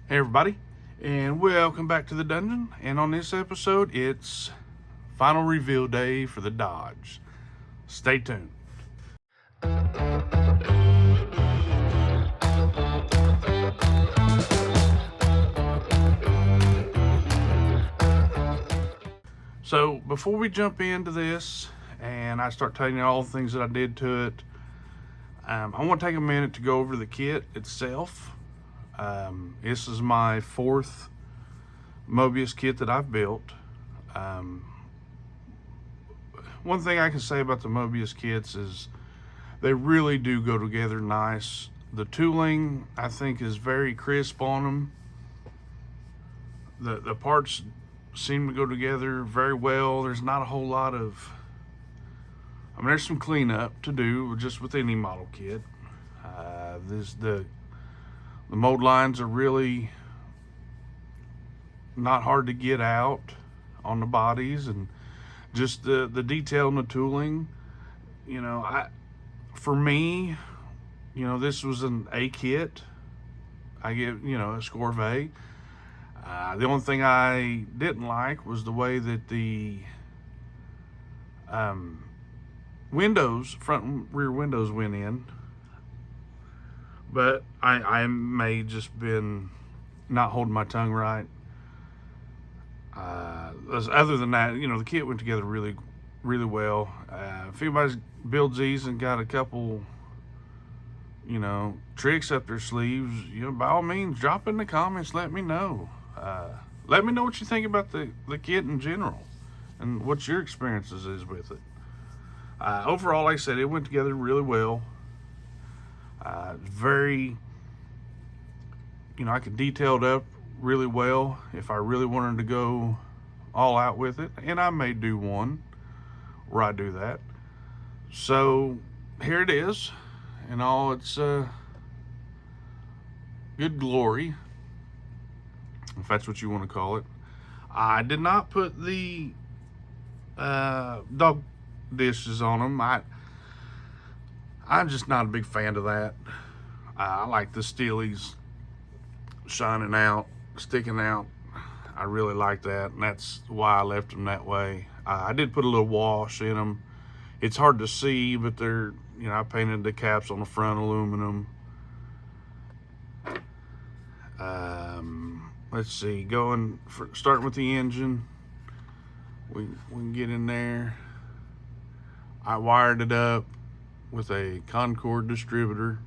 Hey everybody, and welcome back to the dungeon. And on this episode, it's final reveal day for the Dodge. Stay tuned. So before we jump into this and I start telling you all the things that I did to it, I want to take a minute to go over the kit itself. This is my fourth Moebius kit that I've built. One thing I can say about the Moebius kits is they really do go together nice. The tooling, I think, is very crisp on them. The parts seem to go together very well. There's not a whole lot of, there's some cleanup to do just with any model kit. The mold lines are really not hard to get out on the bodies, and just the detail in the tooling. For me, this was an A kit. I give, a score of A. The only thing I didn't like was the way that the windows, front and rear windows, went in. But I may just been not holding my tongue right. Other than that, the kit went together really, really well. If anybody builds these and got a couple, tricks up their sleeves, by all means, drop in the comments. Let me know. Let me know what you think about the kit in general and what your experiences is with it. Overall, like I said, it went together really well. Very, I could detail it up really well if I really wanted to go all out with it, and I may do one where I do that. So here it is in all its good glory, if that's what you want to call it. I did not put the dog dishes on them. I'm just not a big fan of that. I like the steelies shining out, sticking out. I really like that, and that's why I left them that way. I did put a little wash in them. It's hard to see, but they're, I painted the caps on the front aluminum. Let's see, starting with the engine. We can get in there. I wired it up with a Concord distributor,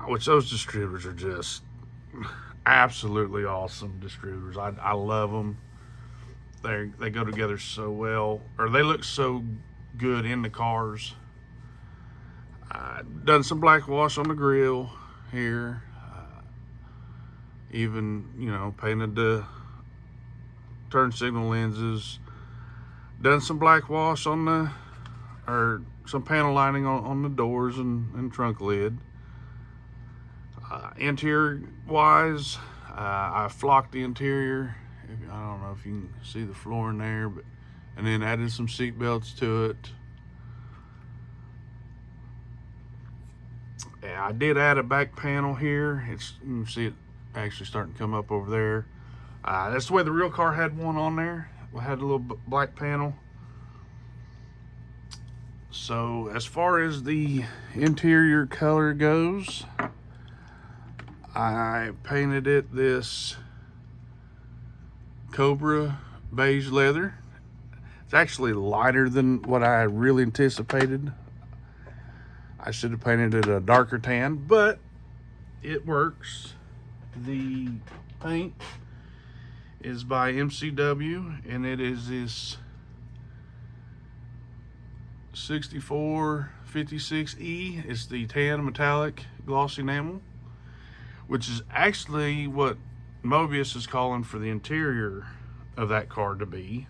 which those distributors are just absolutely awesome distributors. I love them. They go together so well, or they look so good in the cars. Done some black wash on the grill here. Even, painted the turn signal lenses. Done some black wash on some panel lining on the doors and trunk lid. Interior wise, I flocked the interior. I don't know if you can see the floor in there, and then added some seat belts to it. Yeah, I did add a back panel here. You can see it actually starting to come up over there. That's the way the real car had one on there. It had a little black panel. So as far as the interior color goes, I painted it this Cobra beige leather. It's actually lighter than what I really anticipated. I should have painted it a darker tan, but it works. The paint is by MCW, and it is this 6456E. It's the tan metallic glossy enamel, which is actually what Moebius is calling for the interior of that car to be.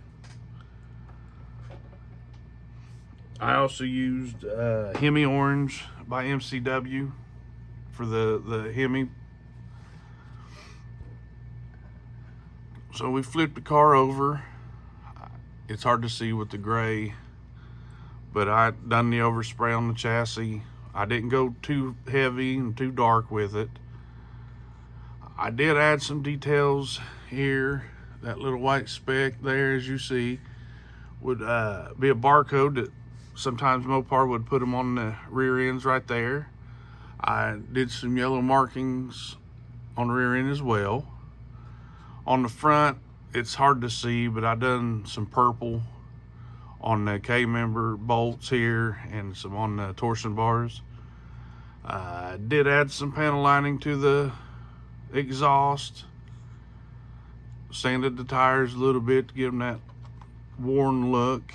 I also used Hemi Orange by MCW for the Hemi. So we flipped the car over. It's hard to see with the gray, but I done the overspray on the chassis. I didn't go too heavy and too dark with it. I did add some details here. That little white speck there, as you see, would be a barcode that sometimes Mopar would put them on the rear ends right there. I did some yellow markings on the rear end as well. On the front, it's hard to see, but I done some purple on the K-member bolts here and some on the torsion bars. I did add some panel lining to the exhaust. Sanded the tires a little bit to give them that worn look.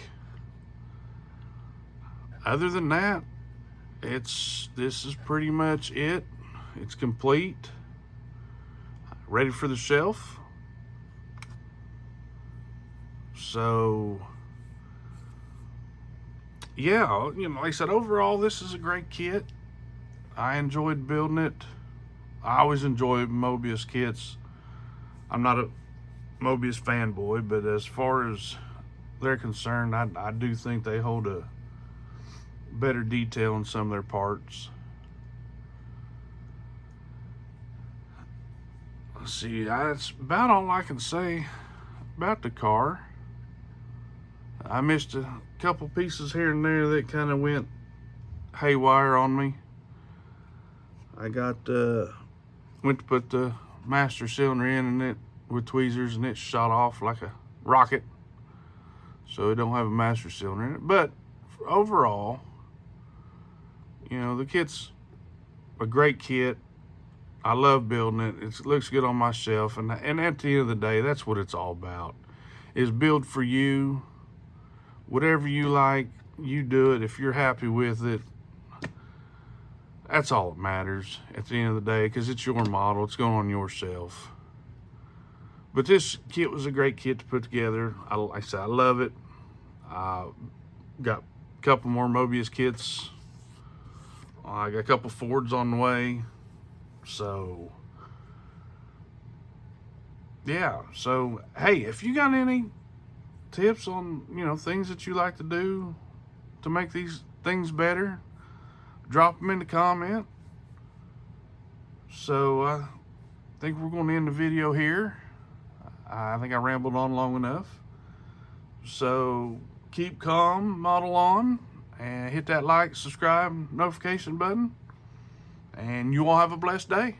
Other than that, this is pretty much it. It's complete. Ready for the shelf. So yeah, you know, like I said, overall this is a great kit. I enjoyed building it. I always enjoy Moebius kits. I'm not a Moebius fanboy, but as far as they're concerned, I do think they hold a better detail in some of their parts. Let's see, that's about all I can say about the car. I missed a couple pieces here and there that kind of went haywire on me. I got went to put the master cylinder in, and it with tweezers, and it shot off like a rocket. So it don't have a master cylinder in it. But overall, you know, the kit's a great kit. I love building it. It looks good on my shelf, and at the end of the day, that's what it's all about. Is build for you. Whatever you like, you do it. If you're happy with it, that's all that matters at the end of the day, because it's your model. It's going on your shelf. But this kit was a great kit to put together. Like I said, I love it. Got a couple more Moebius kits. I got a couple Fords on the way. So yeah, so hey, if you got any tips on, you know, things that you like to do to make these things better, drop them in the comment. So I think we're going to end the video here. I think I rambled on long enough. So keep calm, model on, and hit that like, subscribe, notification button, and you all have a blessed day.